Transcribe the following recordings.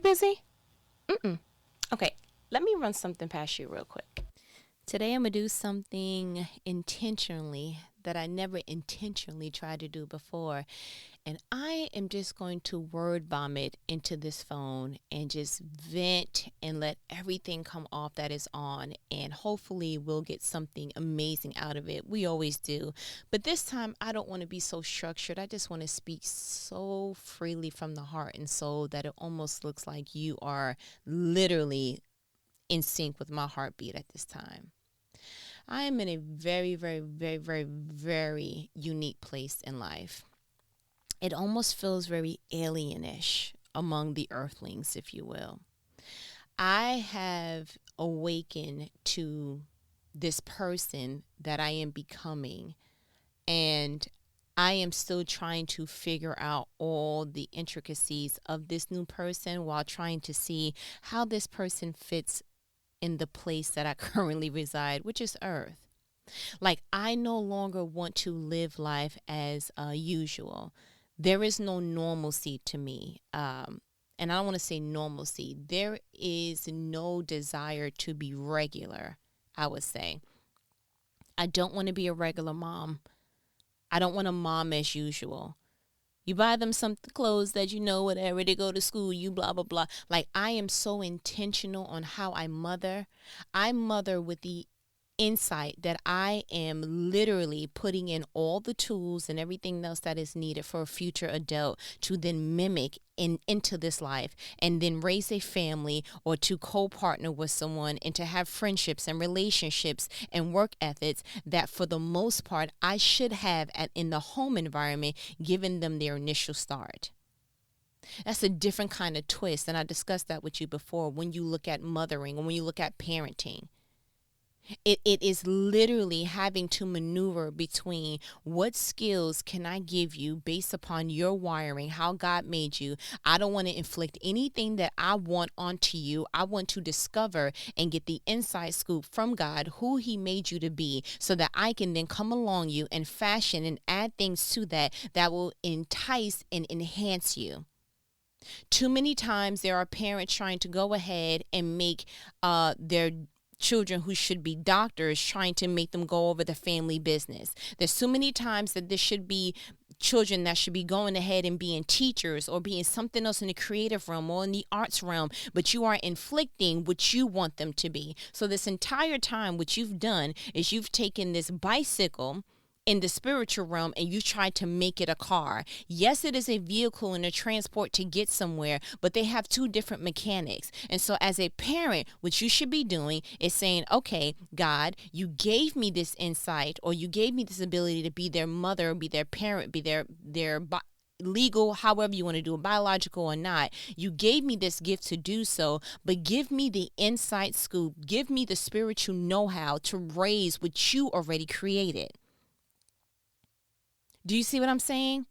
busy? Mm-mm. Okay, let me run something past you real quick. Today I'm going to do something intentionally that I never intentionally tried to do before. And I am just going to word vomit into this phone and just vent and let everything come off that is on. And hopefully we'll get something amazing out of it. We always do. But this time I don't want to be so structured. I just want to speak so freely from the heart and soul that it almost looks like you are literally in sync with my heartbeat at this time. I am in a very, very, very, very, very unique place in life. It almost feels very alienish among the earthlings, if you will. I have awakened to this person that I am becoming, and I am still trying to figure out all the intricacies of this new person while trying to see how this person fits in the place that I currently reside, which is Earth. Like, I no longer want to live life as usual. There is no normalcy to me. And I don't want to say normalcy. There is no desire to be regular, I would say. I don't want to be a regular mom. I don't want a mom as usual. You buy them some clothes that you know, whatever, they go to school, you blah, blah, blah. Like, I am so intentional on how I mother. I mother with the insight that I am literally putting in all the tools and everything else that is needed for a future adult to then mimic into this life and then raise a family or to co-partner with someone and to have friendships and relationships and work ethics that for the most part I should have in the home environment given them their initial start. That's a different kind of twist, and I discussed that with you before when you look at mothering or when you look at parenting. It is literally having to maneuver between what skills can I give you based upon your wiring, how God made you. I don't want to inflict anything that I want onto you. I want to discover and get the inside scoop from God, who he made you to be, so that I can then come along you and fashion and add things to that will entice and enhance you. Too many times there are parents trying to go ahead and make their children who should be doctors trying to make them go over the family business. There's so many times that there should be children that should be going ahead and being teachers or being something else in the creative realm or in the arts realm, but you are inflicting what you want them to be. So this entire time, what you've done is you've taken this bicycle in the spiritual realm and you try to make it a car. Yes, it is a vehicle and a transport to get somewhere, but they have two different mechanics. And so as a parent, what you should be doing is saying, okay, God, you gave me this insight, or you gave me this ability to be their mother, be their parent, be their legal, however you want to do it, biological or not. You gave me this gift to do so, but give me the inside scoop. Give me the spiritual know-how to raise what you already created. Do you see what I'm saying?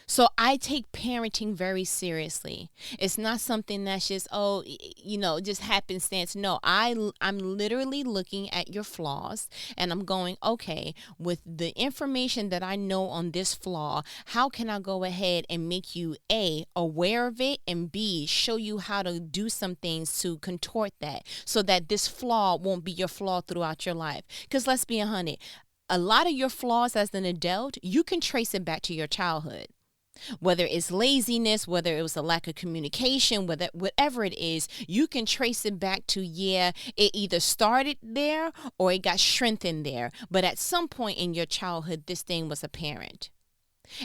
So I take parenting very seriously. It's not something that's just, just happenstance. No, I'm literally looking at your flaws and I'm going, okay, with the information that I know on this flaw, how can I go ahead and make you A, aware of it, and B, show you how to do some things to contort that so that this flaw won't be your flaw throughout your life. Because let's be honest, a lot of your flaws as an adult, you can trace it back to your childhood. Whether it's laziness, whether it was a lack of communication, whatever it is, you can trace it back to, it either started there or it got strengthened there. But at some point in your childhood, this thing was apparent.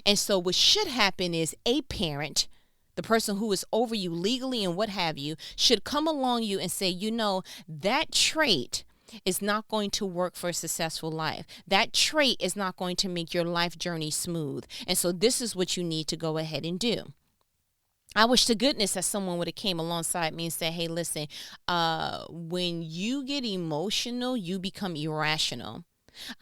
And so what should happen is a parent, the person who is over you legally and what have you, should come along you and say, that trait is not going to work for a successful life. That trait is not going to make your life journey smooth. And so this is what you need to go ahead and do. I wish to goodness that someone would have came alongside me and said, hey, listen, when you get emotional, you become irrational.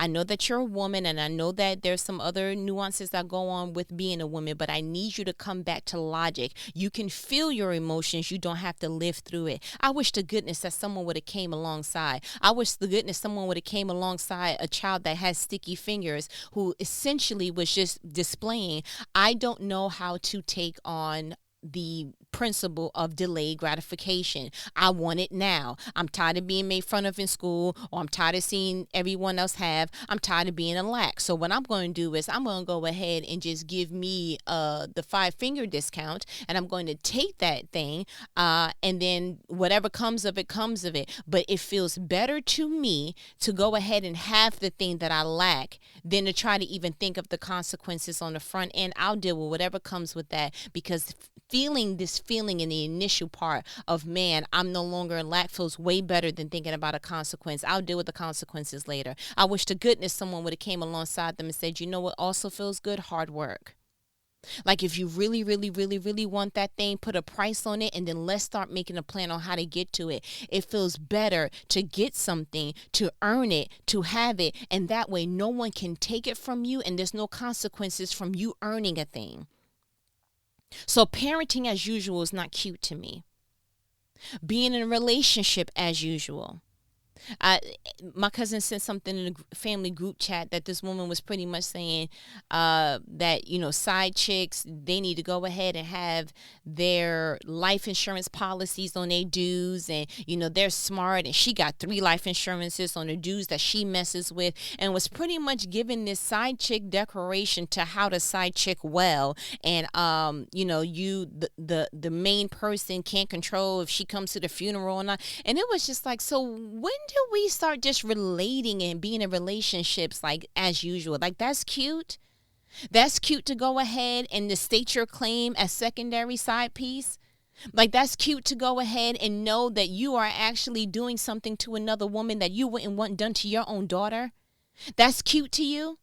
I know that you're a woman and I know that there's some other nuances that go on with being a woman, but I need you to come back to logic. You can feel your emotions. You don't have to live through it. I wish to goodness that someone would have came alongside. I wish to goodness someone would have came alongside a child that has sticky fingers who essentially was just displaying, I don't know how to take on the principle of delayed gratification. I want it now. I'm tired of being made fun of in school, or I'm tired of seeing everyone else have. I'm tired of being a lack. So what I'm going to do is I'm going to go ahead and just give me the 5-finger discount, and I'm going to take that thing, and then whatever comes of it comes of it. But it feels better to me to go ahead and have the thing that I lack than to try to even think of the consequences on the front end. I'll deal with whatever comes with that, because feeling this feeling in the initial part of, man, I'm no longer in lack, feels way better than thinking about a consequence. I'll deal with the consequences later. I wish to goodness someone would have came alongside them and said, you know what also feels good? Hard work. Like, if you really, really, really, really want that thing, put a price on it, and then let's start making a plan on how to get to it. It feels better to get something, to earn it, to have it, and that way no one can take it from you, and there's no consequences from you earning a thing. So parenting as usual is not cute to me. Being in a relationship as usual. My cousin sent something in the family group chat that this woman was pretty much saying that, side chicks, they need to go ahead and have their life insurance policies on their dues, and, they're smart, and she got 3 life insurances on the dues that she messes with, and was pretty much giving this side chick declaration to how to side chick well. And, the main person can't control if she comes to the funeral or not. And it was just like, so when do we start just relating and being in relationships like as usual? Like, that's cute. That's cute to go ahead and to state your claim as secondary side piece. Like, that's cute to go ahead and know that you are actually doing something to another woman that you wouldn't want done to your own daughter. That's cute to you.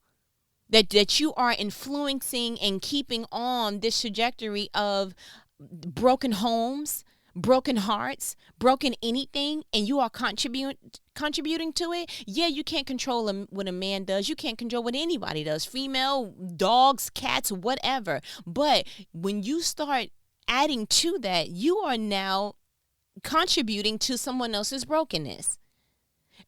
That you are influencing and keeping on this trajectory of broken homes, broken hearts, broken anything, and you are contributing to it. Yeah, you can't control what a man does. You can't control what anybody does. Female, dogs, cats, whatever. But when you start adding to that, you are now contributing to someone else's brokenness.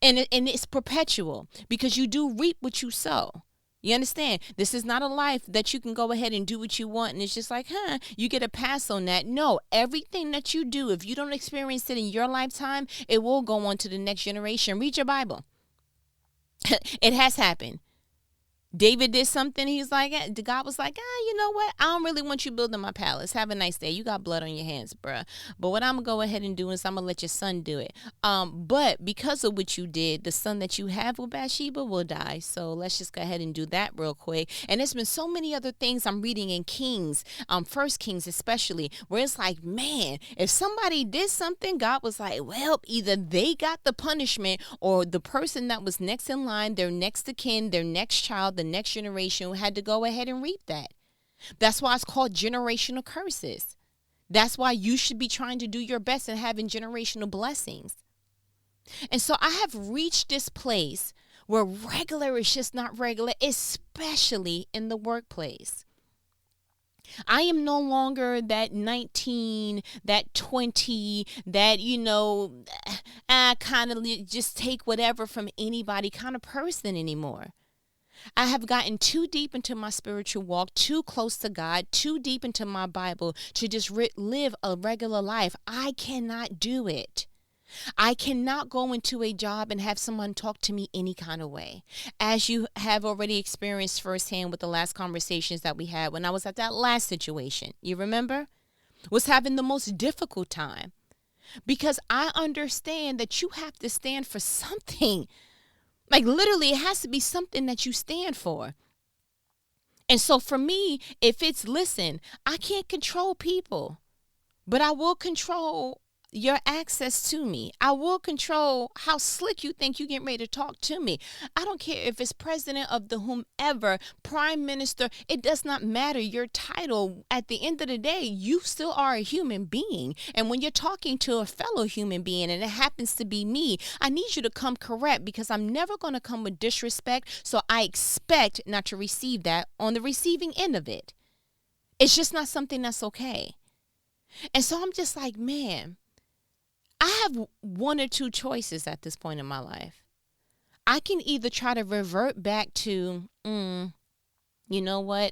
And it's perpetual, because you do reap what you sow. You understand? This is not a life that you can go ahead and do what you want, and it's just like, you get a pass on that. No, everything that you do, if you don't experience it in your lifetime, it will go on to the next generation. Read your Bible. It has happened. David did something. He's like, God was like, you know what? I don't really want you building my palace. Have a nice day. You got blood on your hands, bruh. But what I'm going to go ahead and do is I'm going to let your son do it. But because of what you did, the son that you have with Bathsheba will die. So let's just go ahead and do that real quick. And there's been so many other things I'm reading in Kings, First Kings especially, where it's like, man, if somebody did something, God was like, well, either they got the punishment, or the person that was next in line, their next of kin, their next child, the next generation had to go ahead and reap that. That's why it's called generational curses. That's why you should be trying to do your best and having generational blessings. And so I have reached this place where regular is just not regular, especially in the workplace. I am no longer that 19, that 20, that, kind of just take whatever from anybody kind of person anymore. I have gotten too deep into my spiritual walk, too close to God, too deep into my Bible to just live a regular life. I cannot do it. I cannot go into a job and have someone talk to me any kind of way, as you have already experienced firsthand with the last conversations that we had when I was at that last situation. You remember? Was having the most difficult time, because I understand that you have to stand for something. Like, literally, it has to be something that you stand for. And so for me, if it's, listen, I can't control people, but I will control your access to me. I will control how slick you think you getting ready to talk to me. I don't care if it's president of the whomever, prime minister. It does not matter your title. At the end of the day, you still are a human being. And when you're talking to a fellow human being, and it happens to be me, I need you to come correct, because I'm never going to come with disrespect. So I expect not to receive that on the receiving end of it. It's just not something that's okay. And so I'm just like, man, I have one or two choices at this point in my life. I can either try to revert back to, You know what?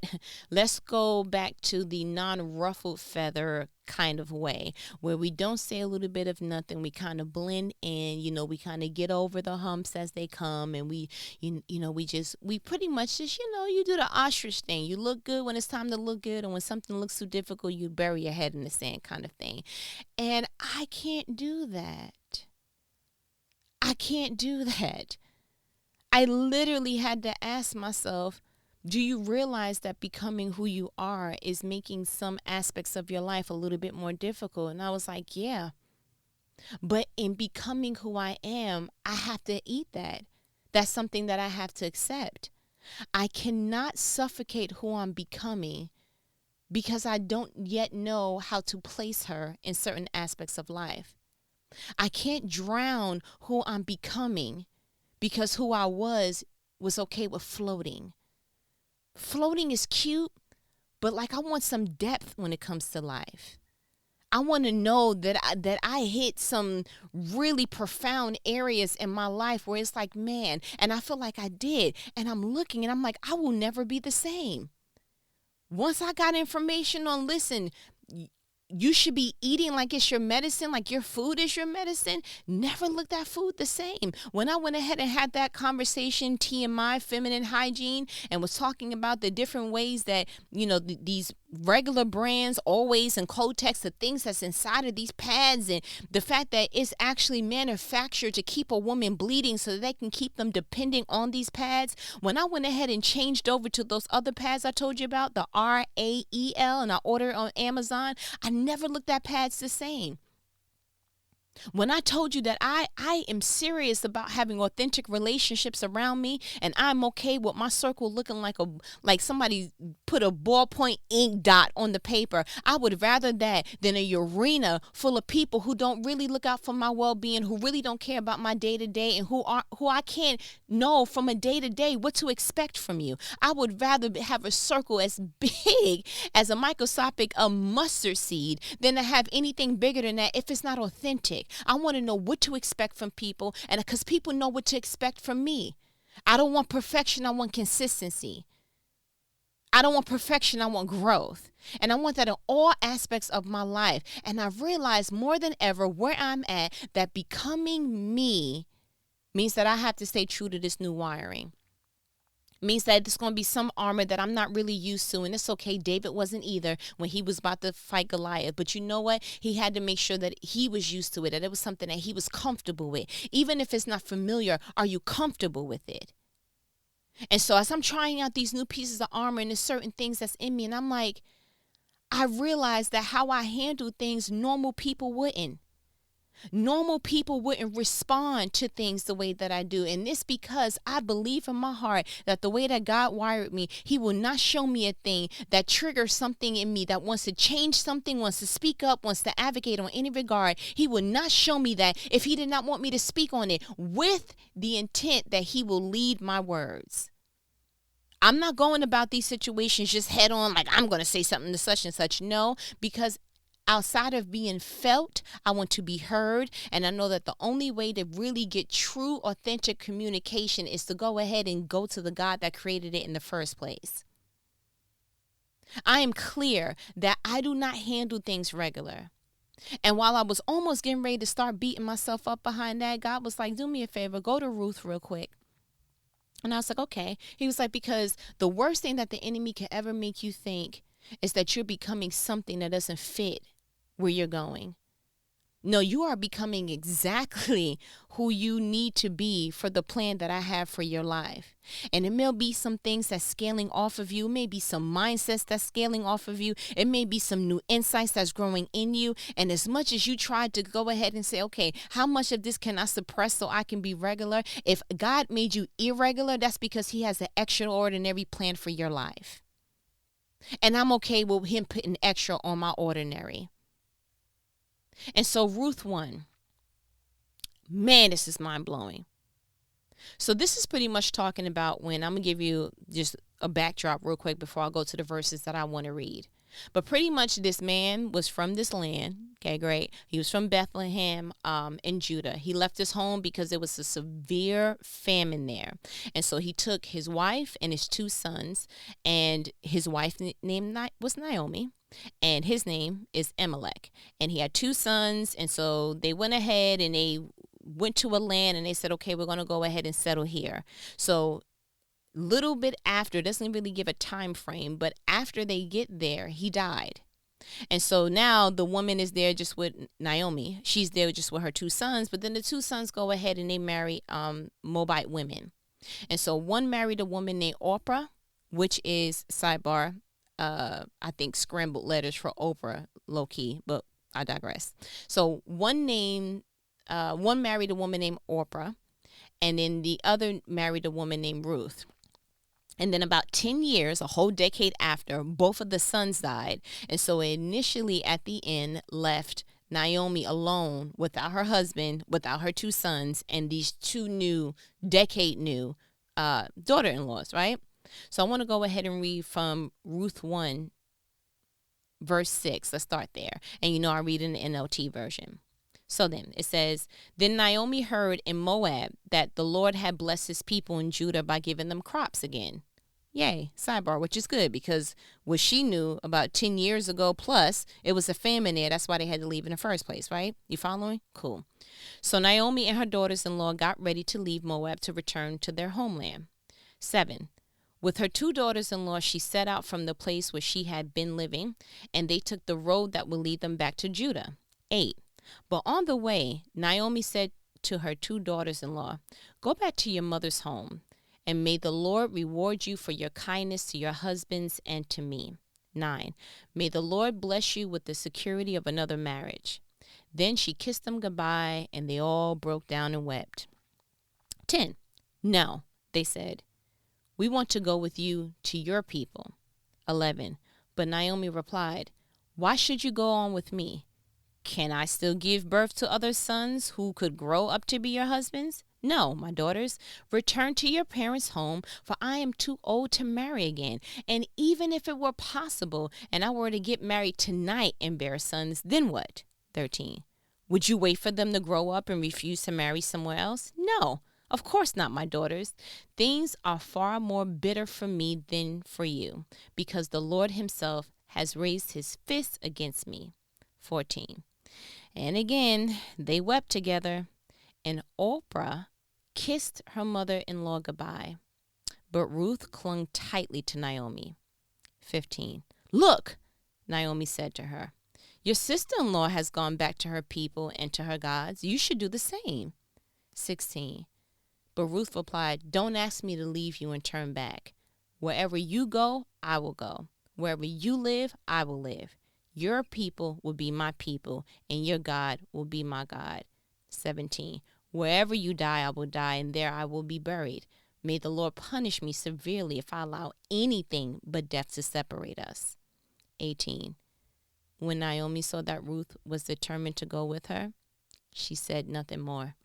Let's go back to the non-ruffled feather kind of way where we don't say a little bit of nothing. We kind of blend in, we kind of get over the humps as they come. And we pretty much just, you do the ostrich thing. You look good when it's time to look good. And when something looks too difficult, you bury your head in the sand kind of thing. And I can't do that. I can't do that. I literally had to ask myself, do you realize that becoming who you are is making some aspects of your life a little bit more difficult? And I was like, yeah. But in becoming who I am, I have to eat that. That's something that I have to accept. I cannot suffocate who I'm becoming because I don't yet know how to place her in certain aspects of life. I can't drown who I'm becoming because who I was okay with floating. Floating is cute, but I want some depth when it comes to life. I want to know that I hit some really profound areas in my life where it's like, man, and I feel like I did. And I'm looking and I'm like, I will never be the same. Once I got information on, listen, you should be eating like it's your medicine, like your food is your medicine. Never look that food the same. When I went ahead and had that conversation, TMI, feminine hygiene, and was talking about the different ways that, these regular brands, Always and Kotex, the things that's inside of these pads, and the fact that it's actually manufactured to keep a woman bleeding so that they can keep them depending on these pads. When I went ahead and changed over to those other pads I told you about, the RAEL, and I ordered on Amazon, I never looked at pads the same. When I told you that I am serious about having authentic relationships around me, and I'm okay with my circle looking like somebody put a ballpoint ink dot on the paper, I would rather that than a arena full of people who don't really look out for my well-being, who really don't care about my day-to-day, and who I can't know from a day-to-day what to expect from you. I would rather have a circle as big as a microscopic mustard seed than to have anything bigger than that if it's not authentic. I want to know what to expect from people, and because people know what to expect from me. I don't want perfection. I want consistency. I don't want perfection. I want growth. And I want that in all aspects of my life. And I've realized more than ever where I'm at that becoming me means that I have to stay true to this new wiring. Means that it's going to be some armor that I'm not really used to. And it's okay. David wasn't either when he was about to fight Goliath. But you know what? He had to make sure that he was used to it, that it was something that he was comfortable with. Even if it's not familiar, are you comfortable with it? And so as I'm trying out these new pieces of armor and there's certain things that's in me, and I'm like, I realized that how I handle things, normal people wouldn't. Normal people wouldn't respond to things the way that I do. And it's because I believe in my heart that the way that God wired me, he will not show me a thing that triggers something in me that wants to change something, wants to speak up, wants to advocate on any regard. He will not show me that if he did not want me to speak on it with the intent that he will lead my words. I'm not going about these situations just head on like I'm going to say something to such and such. No, because outside of being felt, I want to be heard. And I know that the only way to really get true, authentic communication is to go ahead and go to the God that created it in the first place. I am clear that I do not handle things regular. And while I was almost getting ready to start beating myself up behind that, God was like, do me a favor, go to Ruth real quick. And I was like, okay. He was like, because the worst thing that the enemy can ever make you think is that you're becoming something that doesn't fit where you're going. No, you are becoming exactly who you need to be for the plan that I have for your life. And it may be some things that's scaling off of you. It may be some mindsets that's scaling off of you. It may be some new insights that's growing in you. And as much as you try to go ahead and say, okay, how much of this can I suppress so I can be regular? If God made you irregular, that's because he has an extraordinary plan for your life. And I'm okay with him putting extra on my ordinary. And so Ruth 1, man, this is mind blowing. So this is pretty much talking about when I'm going to give you just a backdrop real quick before I go to the verses that I want to read. But pretty much this man was from this land. Okay, great. He was from Bethlehem in Judah. He left his home because there was a severe famine there. And so he took his wife and his two sons, and his wife name was Naomi, and his name is Emelech. And he had two sons, and so they went ahead and they went to a land and they said, okay, we're going to go ahead and settle here. So little bit after, doesn't really give a time frame, but after they get there, he died. And so now the woman is there just with Naomi. She's there just with her two sons, but then the two sons go ahead and they marry Moabite women. And so one married a woman named Orpah, which is, sidebar, I think scrambled letters for Oprah, low key, but I digress. So one married a woman named Orpah, and then the other married a woman named Ruth. And then about 10 years, a whole decade after, both of the sons died. And so initially at the end left Naomi alone without her husband, without her two sons, and these two decade new daughter-in-laws, right? So I want to go ahead and read from Ruth 1, verse 6. Let's start there. And I read in the NLT version. So then it says, then Naomi heard in Moab that the Lord had blessed his people in Judah by giving them crops again. Yay, sidebar, which is good because what she knew about 10 years ago plus, it was a famine there. That's why they had to leave in the first place, right? You following? Cool. So Naomi and her daughters-in-law got ready to leave Moab to return to their homeland. 7. With her two daughters-in-law, she set out from the place where she had been living, and they took the road that would lead them back to Judah. 8. But on the way, Naomi said to her two daughters-in-law, go back to your mother's home, and may the Lord reward you for your kindness to your husbands and to me. 9. May the Lord bless you with the security of another marriage. Then she kissed them goodbye, and they all broke down and wept. 10. No, they said, we want to go with you to your people. 11. But Naomi replied, why should you go on with me? Can I still give birth to other sons who could grow up to be your husbands? No, my daughters, return to your parents' home, for I am too old to marry again. And even if it were possible and I were to get married tonight and bear sons, then what? 13. Would you wait for them to grow up and refuse to marry somewhere else? No, of course not, my daughters. Things are far more bitter for me than for you, because the Lord himself has raised his fist against me. 14. And again, they wept together, and Orpah kissed her mother-in-law goodbye. But Ruth clung tightly to Naomi. 15. Look, Naomi said to her, your sister-in-law has gone back to her people and to her gods. You should do the same. 16. But Ruth replied, don't ask me to leave you and turn back. Wherever you go, I will go. Wherever you live, I will live. Your people will be my people, and your God will be my God. 17. Wherever you die, I will die, and there I will be buried. May the Lord punish me severely if I allow anything but death to separate us. 18. When Naomi saw that Ruth was determined to go with her, she said nothing more.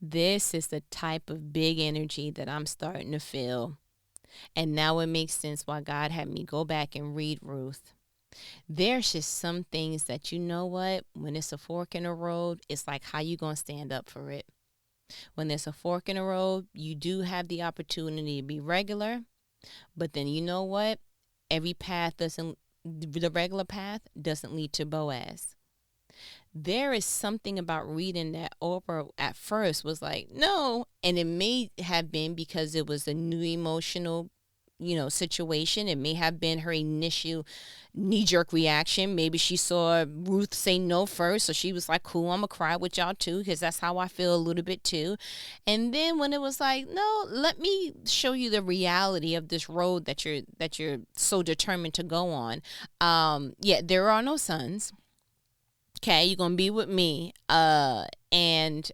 This is the type of big energy that I'm starting to feel. And now it makes sense why God had me go back and read Ruth. There's just some things that, you know what, when it's a fork in the road, it's like, how you going to stand up for it? When there's a fork in the road, you do have the opportunity to be regular, but then you know what? The regular path doesn't lead to Boaz. There is something about reading that Oprah at first was like, no, and it may have been because it was a new emotional situation. It may have been her initial knee-jerk reaction. Maybe she saw Ruth say no first, so she was like, cool, I'm gonna cry with y'all too, because that's how I feel a little bit too. And then when it was like, no, let me show you the reality of this road that you're so determined to go on. There are no sons. Okay, you're going to be with me, and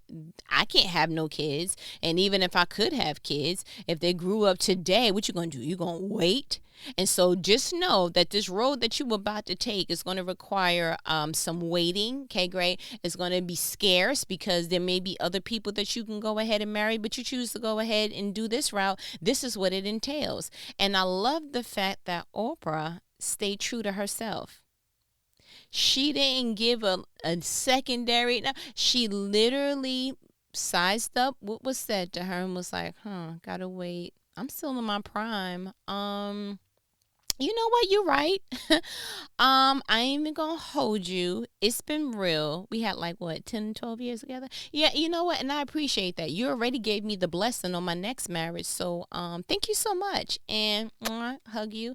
I can't have no kids. And even if I could have kids, if they grew up today, what you going to do? You're going to wait? And so just know that this road that you're about to take is going to require some waiting, okay, great? It's going to be scarce because there may be other people that you can go ahead and marry, but you choose to go ahead and do this route. This is what it entails. And I love the fact that Oprah stay true to herself. She didn't give a secondary. No, she literally sized up what was said to her and was like, gotta wait. I'm still in my prime. You know what? You're right. I ain't even gonna hold you. It's been real. We had like what, 10, 12 years together? Yeah, you know what? And I appreciate that. You already gave me the blessing on my next marriage. So thank you so much. And hug you.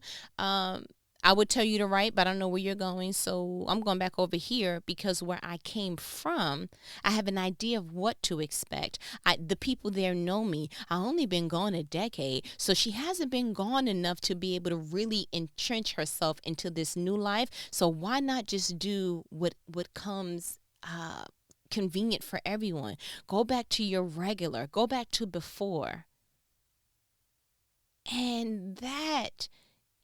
I would tell you to write, but I don't know where you're going. So I'm going back over here because where I came from, I have an idea of what to expect. The people there know me. I only been gone a decade. So she hasn't been gone enough to be able to really entrench herself into this new life. So why not just do what comes convenient for everyone? Go back to your regular. Go back to before. And that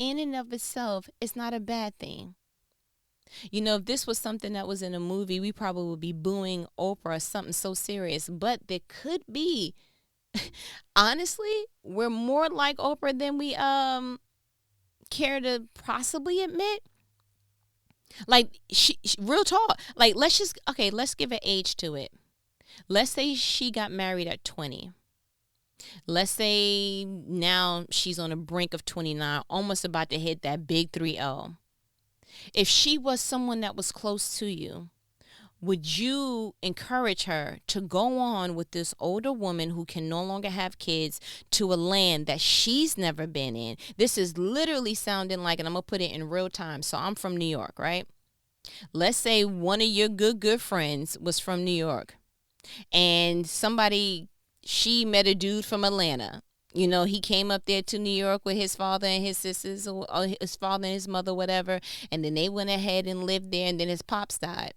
in and of itself is not a bad thing. You know, if this was something that was in a movie, we probably would be booing Oprah or something so serious. But there could be, honestly, we're more like Oprah than we care to possibly admit. Like, she real talk. Like, let's give an age to it. Let's say she got married at 20. Let's say now she's on the brink of 29, almost about to hit that big 3-0. If she was someone that was close to you, would you encourage her to go on with this older woman who can no longer have kids to a land that she's never been in? This is literally sounding like, and I'm going to put it in real time. So I'm from New York, right? Let's say one of your good friends was from New York and she met a dude from Atlanta. You know, he came up there to New York with his father and his sisters, or his father and his mother, whatever. And then they went ahead and lived there, and then his pops died.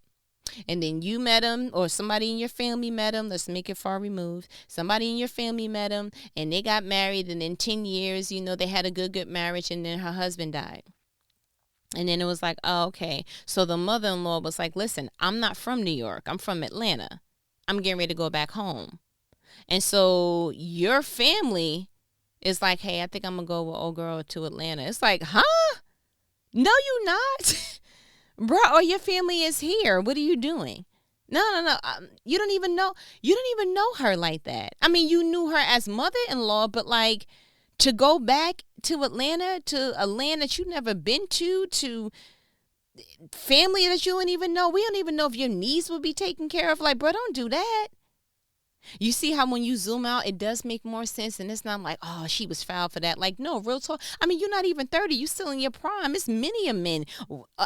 And then you met him, or somebody in your family met him. Let's make it far removed. Somebody in your family met him, and they got married. And in 10 years, you know, they had a good marriage, and then her husband died. And then it was like, oh, okay. So the mother-in-law was like, listen, I'm not from New York. I'm from Atlanta. I'm getting ready to go back home. And so your family is like, hey, I think I'm going to go with old girl to Atlanta. It's like, huh? No, you not. Bro, or your family is here. What are you doing? No. You don't even know. You don't even know her like that. I mean, you knew her as mother-in-law, but like to go back to Atlanta, to a land that you've never been to family that you don't even know. We don't even know if your needs will be taken care of. Like, bro, don't do that. You see how when you zoom out, it does make more sense, and it's not like, oh, she was foul for that. Like, no, real talk. I mean, you're not even 30. You're still in your prime. It's many of men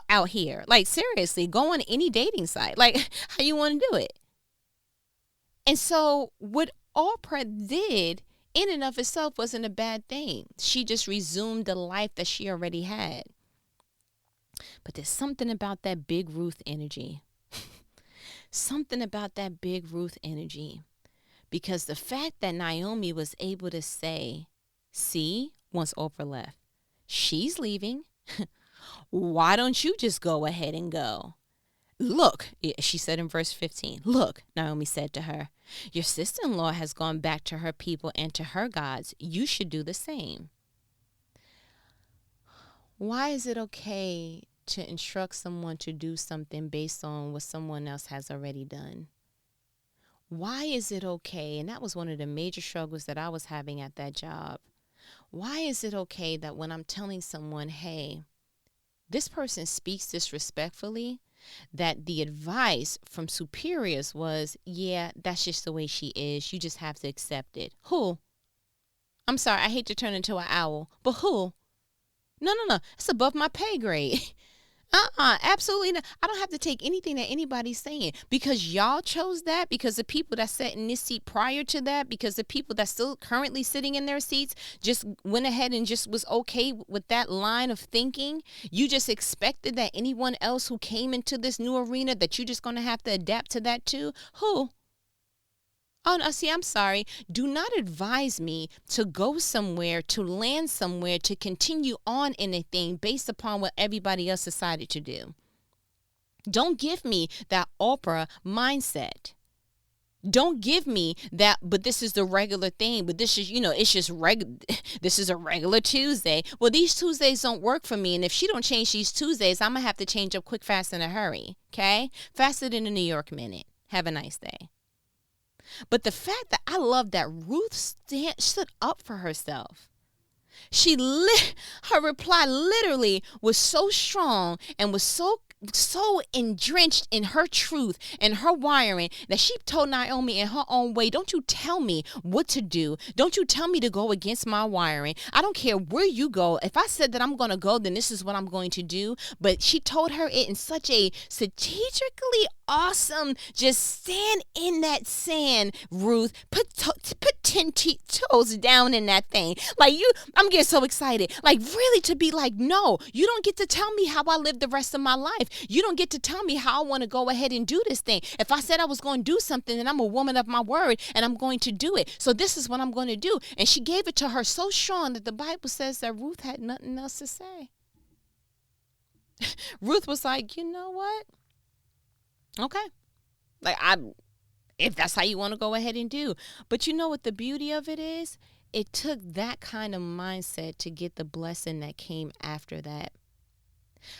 out here. Like, seriously, go on any dating site. Like, how you want to do it? And so what Oprah did in and of itself wasn't a bad thing. She just resumed the life that she already had. But there's something about that Big Ruth energy. Something about that Big Ruth energy. Because the fact that Naomi was able to say, see, once Oprah left, she's leaving. Why don't you just go ahead and go? Look, she said in verse 15, look, Naomi said to her, your sister-in-law has gone back to her people and to her gods. You should do the same. Why is it okay to instruct someone to do something based on what someone else has already done? Why is it okay? And that was one of the major struggles that I was having at that job. Why is it okay that when I'm telling someone, hey, this person speaks disrespectfully, that the advice from superiors was, yeah, that's just the way she is. You just have to accept it. Who? I'm sorry, I hate to turn into an owl, but who? No. It's above my pay grade. Absolutely not. I don't have to take anything that anybody's saying because y'all chose that, because the people that sat in this seat prior to that, because the people that still currently sitting in their seats just went ahead and just was okay with that line of thinking. You just expected that anyone else who came into this new arena that you're just going to have to adapt to that too. Who? Oh, no, see, I'm sorry. Do not advise me to go somewhere, to land somewhere, to continue on in a thing based upon what everybody else decided to do. Don't give me that Oprah mindset. Don't give me that, but this is the regular thing. But this is, it's just this is a regular Tuesday. Well, these Tuesdays don't work for me. And if she don't change these Tuesdays, I'm going to have to change up quick, fast, in a hurry. Okay? Faster than a New York minute. Have a nice day. But the fact that I love that Ruth stood up for herself. Her reply literally was so strong and was so drenched in her truth and her wiring that she told Naomi in her own way, don't you tell me what to do. Don't you tell me to go against my wiring. I don't care where you go. If I said that I'm going to go, then this is what I'm going to do. But she told her it in such a strategically awesome, just stand in that sand, Ruth. Put 10 toes down in that thing. I'm getting so excited. Really to be like, no, you don't get to tell me how I live the rest of my life. You don't get to tell me how I want to go ahead and do this thing. If I said I was going to do something, then I'm a woman of my word and I'm going to do it. So this is what I'm going to do. And she gave it to her so strong that the Bible says that Ruth had nothing else to say. Ruth was like, you know what? Okay. If that's how you want to go ahead and do. But you know what the beauty of it is? It took that kind of mindset to get the blessing that came after that.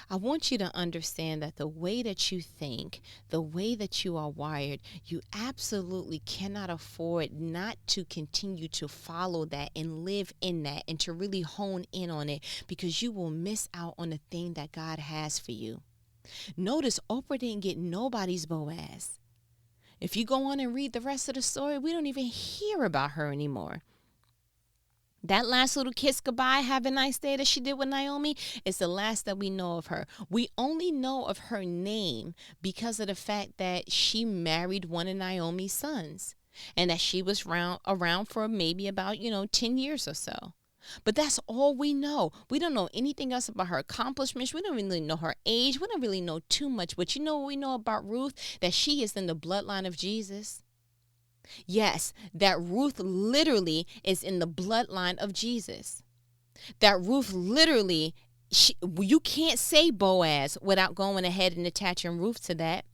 I want you to understand that the way that you think, the way that you are wired, you absolutely cannot afford not to continue to follow that and live in that and to really hone in on it, because you will miss out on the thing that God has for you. Notice Oprah didn't get nobody's Boaz. If you go on and read the rest of the story, we don't even hear about her anymore. That last little kiss goodbye, have a nice day that she did with Naomi is the last that we know of her. We only know of her name because of the fact that she married one of Naomi's sons and that she was around for maybe about, 10 years or so. But that's all we know. We don't know anything else about her accomplishments. We don't really know her age. We don't really know too much. But you know what we know about Ruth? That she is in the bloodline of Jesus. Yes, that Ruth literally is in the bloodline of Jesus. That Ruth literally, you can't say Boaz without going ahead and attaching Ruth to that.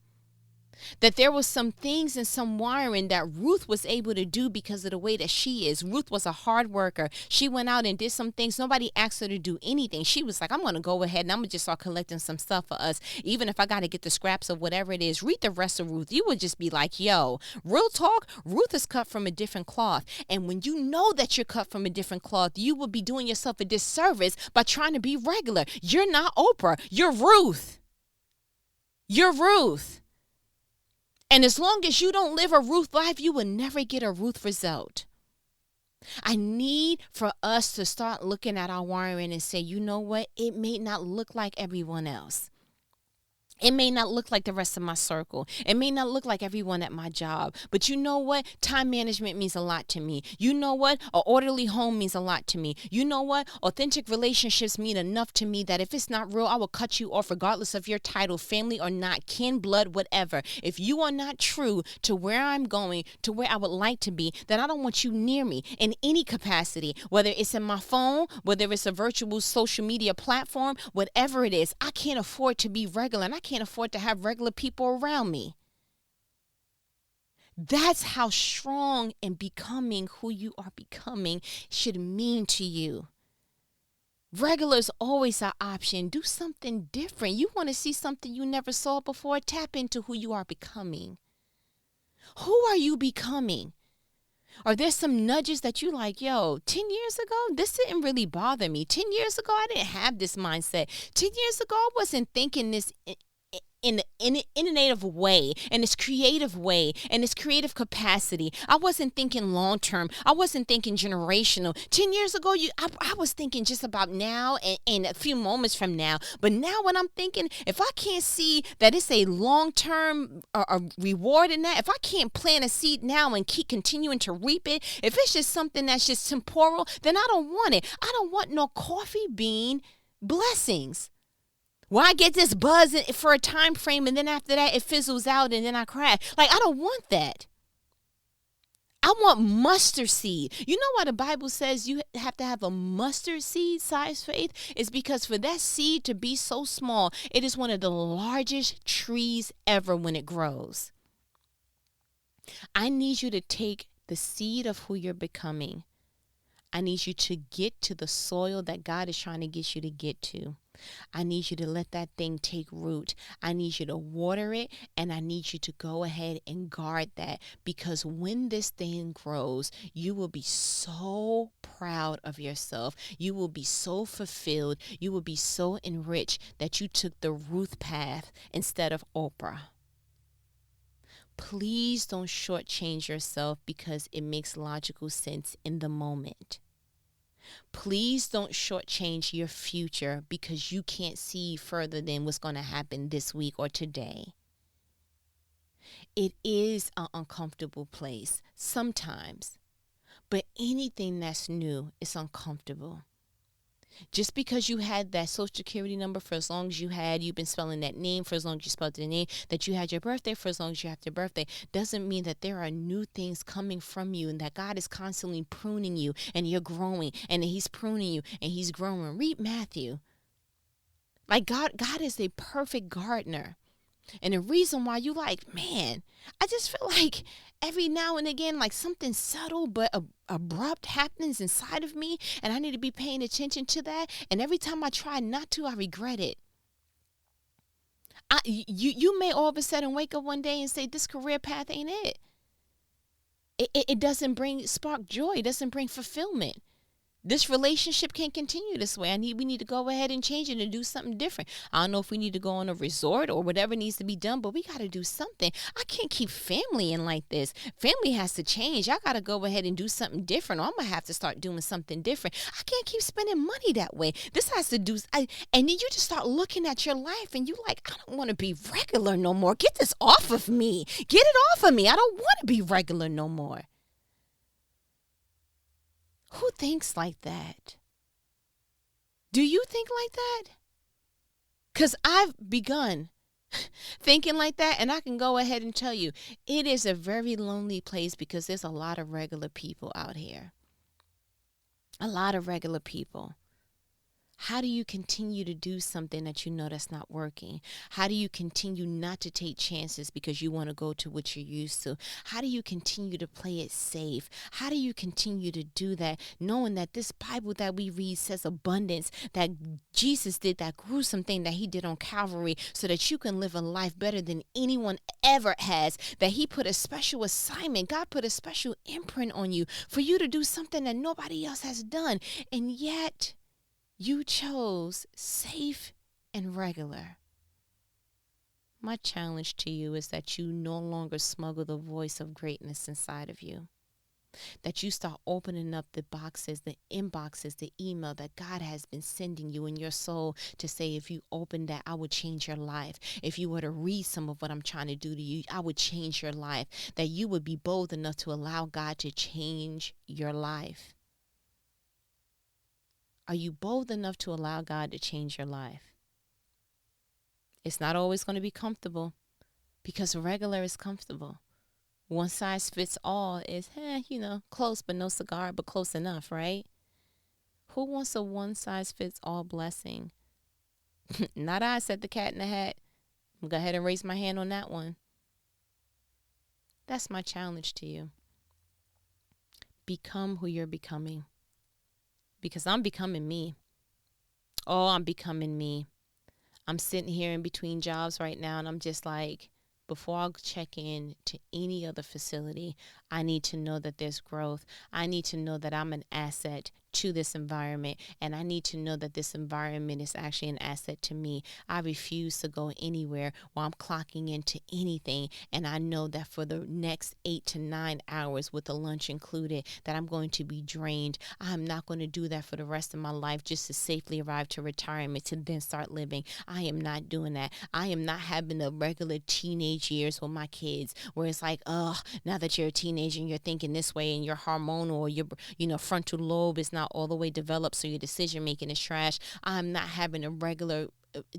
That there was some things and some wiring that Ruth was able to do because of the way that she is. Ruth was a hard worker. She went out and did some things. Nobody asked her to do anything. She was like, I'm going to go ahead and I'm going to just start collecting some stuff for us. Even if I got to get the scraps of whatever it is. Read the rest of Ruth. You would just be like, yo, real talk, Ruth is cut from a different cloth. And when you know that you're cut from a different cloth, you will be doing yourself a disservice by trying to be regular. You're not Oprah. You're Ruth. You're Ruth. And as long as you don't live a Ruth life, you will never get a Ruth result. I need for us to start looking at our wiring and say, you know what? It may not look like everyone else. It may not look like the rest of my circle. It may not look like everyone at my job. But you know what? Time management means a lot to me. You know what? An orderly home means a lot to me. You know what? Authentic relationships mean enough to me that if it's not real, I will cut you off regardless of your title, family or not, kin, blood, whatever. If you are not true to where I'm going, to where I would like to be, then I don't want you near me in any capacity, whether it's in my phone, whether it's a virtual social media platform, whatever it is. I can't afford to be regular, and I can't afford to have regular people around me. That's how strong and becoming who you are becoming should mean to you. Regular is always an option. Do something different. You want to see something you never saw before? Tap into who you are becoming. Who are you becoming? Are there some nudges that you like, yo, 10 years ago, this didn't really bother me. 10 years ago, I didn't have this mindset. 10 years ago, I wasn't thinking this in a native way, in this creative way, in this creative capacity. I wasn't thinking long term. I wasn't thinking generational. 10 years ago, I was thinking just about now and a few moments from now. But now when I'm thinking, if I can't see that it's a long term reward in that, if I can't plant a seed now and keep continuing to reap it, if it's just something that's just temporal, then I don't want it. I don't want no coffee bean blessings. Well, I get this buzz for a time frame, and then after that, it fizzles out, and then I crash. I don't want that. I want mustard seed. You know why the Bible says you have to have a mustard seed size faith? It's because for that seed to be so small, it is one of the largest trees ever when it grows. I need you to take the seed of who you're becoming. I need you to get to the soil that God is trying to get you to get to. I need you to let that thing take root. I need you to water it, and I need you to go ahead and guard that, because when this thing grows, you will be so proud of yourself. You will be so fulfilled. You will be so enriched that you took the Ruth path instead of Oprah. Please don't shortchange yourself because it makes logical sense in the moment. Please don't shortchange your future because you can't see further than what's going to happen this week or today. It is an uncomfortable place sometimes, but anything that's new is uncomfortable. Just because you had that social security number for as long as you've been spelling that name for as long as you spelled the name, that you had your birthday for as long as you have your birthday, doesn't mean that there are new things coming from you and that God is constantly pruning you and you're growing and he's pruning you and he's growing. Read Matthew. Like God is a perfect gardener. And the reason why you like, man, I just feel like every now and again, like something subtle but abrupt happens inside of me, and I need to be paying attention to that. And every time I try not to, I regret it. You may all of a sudden wake up one day and say, this career path ain't it. It doesn't spark joy. It doesn't bring fulfillment. This relationship can't continue this way. We need to go ahead and change it and do something different. I don't know if we need to go on a resort or whatever needs to be done, but we got to do something. I can't keep family in like this. Family has to change. I got to go ahead and do something different, or I'm going to have to start doing something different. I can't keep spending money that way. This has to do, and then you just start looking at your life and you like, I don't want to be regular no more. Get this off of me. Get it off of me. I don't want to be regular no more. Who thinks like that? Do you think like that? Because I've begun thinking like that, and I can go ahead and tell you, it is a very lonely place because there's a lot of regular people out here. A lot of regular people. How do you continue to do something that you know that's not working? How do you continue not to take chances because you want to go to what you're used to? How do you continue to play it safe? How do you continue to do that knowing that this Bible that we read says abundance, that Jesus did that gruesome thing that he did on Calvary so that you can live a life better than anyone ever has, that he put a special assignment, God put a special imprint on you for you to do something that nobody else has done. And yet, you chose safe and regular. My challenge to you is that you no longer smuggle the voice of greatness inside of you. That you start opening up the boxes, the inboxes, the email that God has been sending you in your soul to say, if you open that, I would change your life. If you were to read some of what I'm trying to do to you, I would change your life. That you would be bold enough to allow God to change your life. Are you bold enough to allow God to change your life? It's not always going to be comfortable because regular is comfortable. One size fits all is, close but no cigar, but close enough, right? Who wants a one size fits all blessing? Not I, said the cat in the hat. I'm going to go ahead and raise my hand on that one. That's my challenge to you. Become who you're becoming. Because I'm becoming me. Oh, I'm becoming me. I'm sitting here in between jobs right now, and I'm just like, before I check in to any other facility, I need to know that there's growth. I need to know that I'm an asset to this environment, and I need to know that this environment is actually an asset to me. I refuse to go anywhere while I'm clocking into anything, and I know that for the next 8 to 9 hours with the lunch included, that I'm going to be drained. I'm not going to do that for the rest of my life just to safely arrive to retirement to then start living. I am not doing that. I am not having the regular teenage years with my kids where it's like, now that you're a teenager and you're thinking this way and your hormonal or your frontal lobe is not all the way developed, so your decision making is trash. I'm not having a regular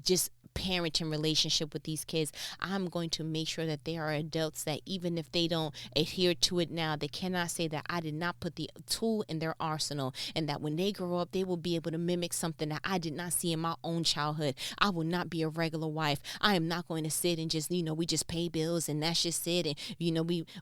just parenting relationship with these kids. I'm going to make sure that they are adults that even if they don't adhere to it now, they cannot say that I did not put the tool in their arsenal, and that when they grow up, they will be able to mimic something that I did not see in my own childhood. I will not be a regular wife. I am not going to sit and just, we just pay bills and that's just it. And,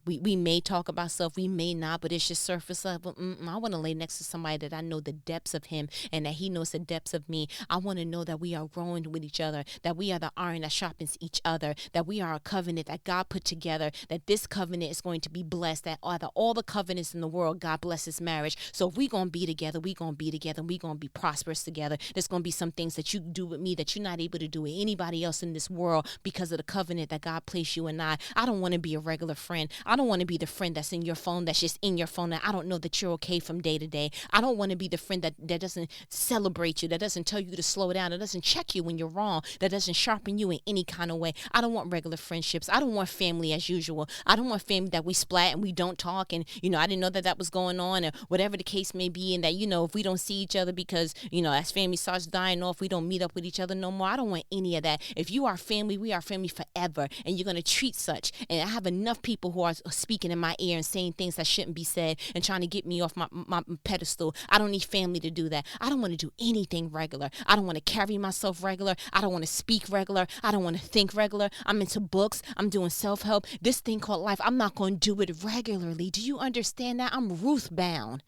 we may talk about stuff, we may not, but it's just surface level. I want to lay next to somebody that I know the depths of him and that he knows the depths of me. I want to know that we are growing with each other, that we are the iron that sharpens each other, that we are a covenant that God put together, that this covenant is going to be blessed, that all the covenants in the world, God blesses marriage. So if we're going to be together, we're going to be together, we're going to be prosperous together. There's going to be some things that you do with me that you're not able to do with anybody else in this world because of the covenant that God placed you and I. I don't want to be a regular friend. I don't want to be the friend that's in your phone, that's just in your phone, that I don't know that you're okay from day to day. I don't want to be the friend that doesn't celebrate you, that doesn't tell you to slow down, that doesn't check you when you're wrong, that doesn't sharpen you in any kind of way. I don't want regular friendships. I don't want family as usual. I don't want family that we splat and we don't talk and, I didn't know that was going on or whatever the case may be, and that, if we don't see each other because, as family starts dying off, we don't meet up with each other no more. I don't want any of that. If you are family, we are family forever, and you're going to treat such. And I have enough people who are speaking in my ear and saying things that shouldn't be said and trying to get me off my pedestal. I don't need family to do that. I don't want to do anything regular. I don't want to carry myself regular. I don't want to speak regular. I don't want to think regular. I'm into books. I'm doing self-help. This thing called life, I'm not going to do it regularly. Do you understand that? I'm Ruth bound.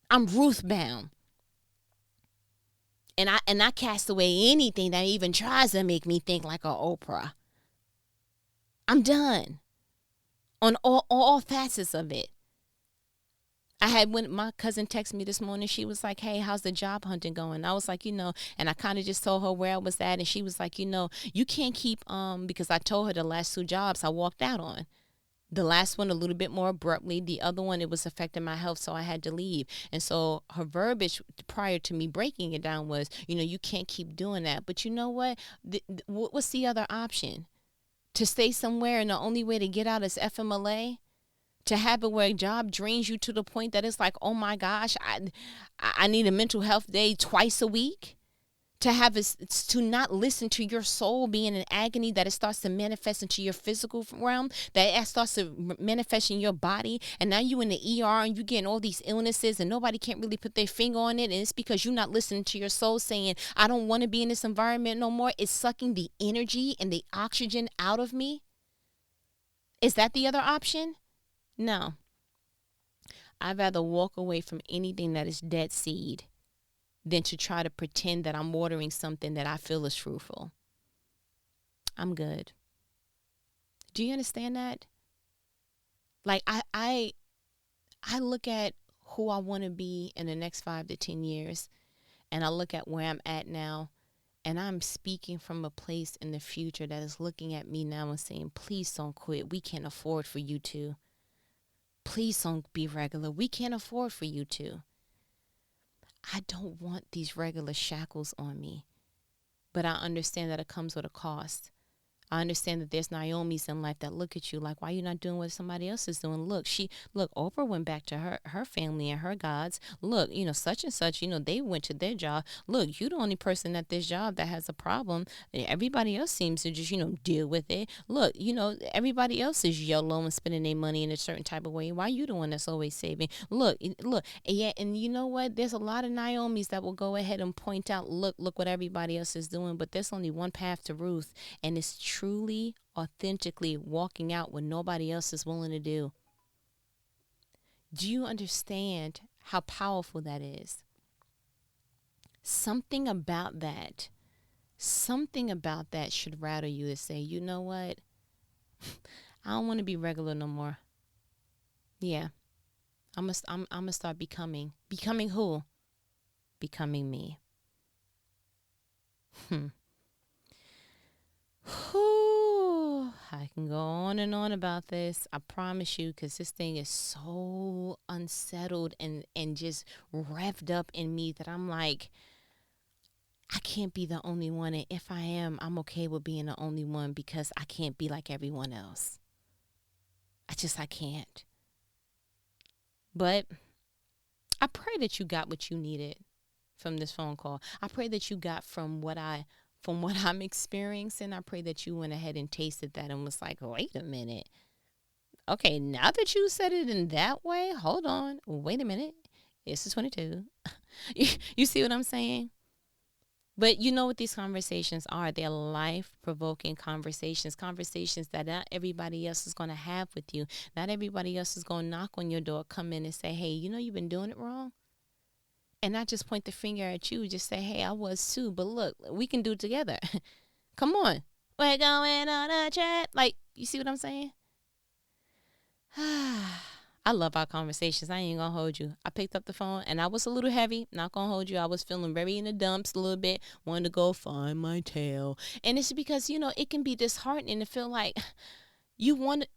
I'm Ruth bound. And I cast away anything that even tries to make me think like a Oprah. I'm done on all facets of it. When my cousin texted me this morning, she was like, hey, how's the job hunting going? I was like, and I kind of just told her where I was at. And she was like, you can't keep, because I told her the last 2 jobs I walked out on. The last one a little bit more abruptly. The other one, it was affecting my health, so I had to leave. And so her verbiage prior to me breaking it down was, you can't keep doing that. But you know what? What's the other option? To stay somewhere and the only way to get out is FMLA? To have it where a job drains you to the point that it's like, oh my gosh, I need a mental health day twice a week? To not listen to your soul being in agony, that it starts to manifest into your physical realm, that it starts to manifest in your body, and now you in the ER and you getting all these illnesses and nobody can't really put their finger on it, and it's because you're not listening to your soul saying, I don't want to be in this environment no more. It's sucking the energy and the oxygen out of me. Is that the other option? No. I'd rather walk away from anything that is dead seed than to try to pretend that I'm watering something that I feel is fruitful. I'm good. Do you understand that? Like I look at who I want to be in the next 5 to 10 years, and I look at where I'm at now, and I'm speaking from a place in the future that is looking at me now and saying, please don't quit. We can't afford for you to. Please don't be regular. We can't afford for you to. I don't want these regular shackles on me, but I understand that it comes with a cost. I understand that there's Naomi's in life that look at you like, why are you not doing what somebody else is doing? Look, Oprah went back to her family and her gods. Look, such and such, they went to their job. Look, you're the only person at this job that has a problem. Everybody else seems to just, deal with it. Look, everybody else is YOLO and spending their money in a certain type of way. Why are you the one that's always saving? Look, yeah, and you know what? There's a lot of Naomi's that will go ahead and point out, look what everybody else is doing, but there's only one path to Ruth, and it's truly, authentically walking out what nobody else is willing to do. Do you understand how powerful that is? Something about that should rattle you to say, you know what? I don't want to be regular no more. Yeah. I'm gonna start becoming. Becoming who? Becoming me. Whew, I can go on and on about this. I promise you, because this thing is so unsettled and just revved up in me that I'm like, I can't be the only one. And if I am, I'm okay with being the only one because I can't be like everyone else. I can't. But I pray that you got what you needed from this phone call. I pray that you got from what I from what I'm experiencing, I pray that you went ahead and tasted that and was like, wait a minute. Okay, now that you said it in that way, hold on. Wait a minute. This is 22. You see what I'm saying? But you know what these conversations are? They're life-provoking conversations, conversations that not everybody else is going to have with you. Not everybody else is going to knock on your door, come in and say, hey, you know you've been doing it wrong? And not just point the finger at you, just say, hey, I was too. But look, we can do it together. Come on. We're going on a chat. Like, you see what I'm saying? I love our conversations. I ain't gonna hold you. I picked up the phone and I was a little heavy. Not gonna hold you. I was feeling very in the dumps a little bit. Wanted to go find my tail. And it's because, it can be disheartening to feel like you want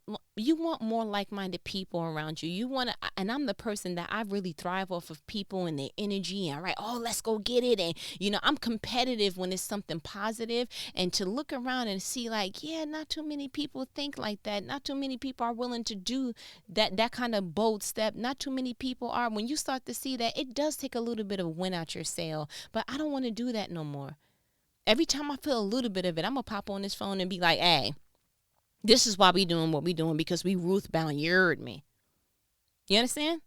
more like-minded people around you. You want to, and I'm the person that I really thrive off of people and their energy. And right, oh, let's go get it. And I'm competitive when it's something positive. And to look around and see like, yeah, not too many people think like that. Not too many people are willing to do that kind of bold step. Not too many people are. When you start to see that, it does take a little bit of wind out your sail. But I don't want to do that no more. Every time I feel a little bit of it, I'm gonna pop on this phone and be like, hey, this is why we doing what we doing, because we Ruth bound. You heard me. You understand?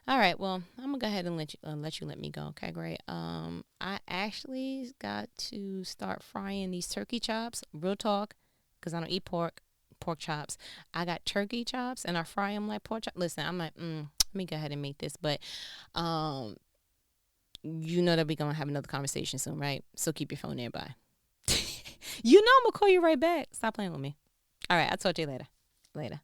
All right. Well, I'm gonna go ahead and let you let me go. Okay, great. I actually got to start frying these turkey chops. Real talk, because I don't eat pork chops. I got turkey chops and I fry them like pork chops. Listen, I'm like, let me go ahead and make this, but you know that we're gonna have another conversation soon, right? So keep your phone nearby. I'm gonna call you right back. Stop playing with me. All right, I'll talk to you later. Later.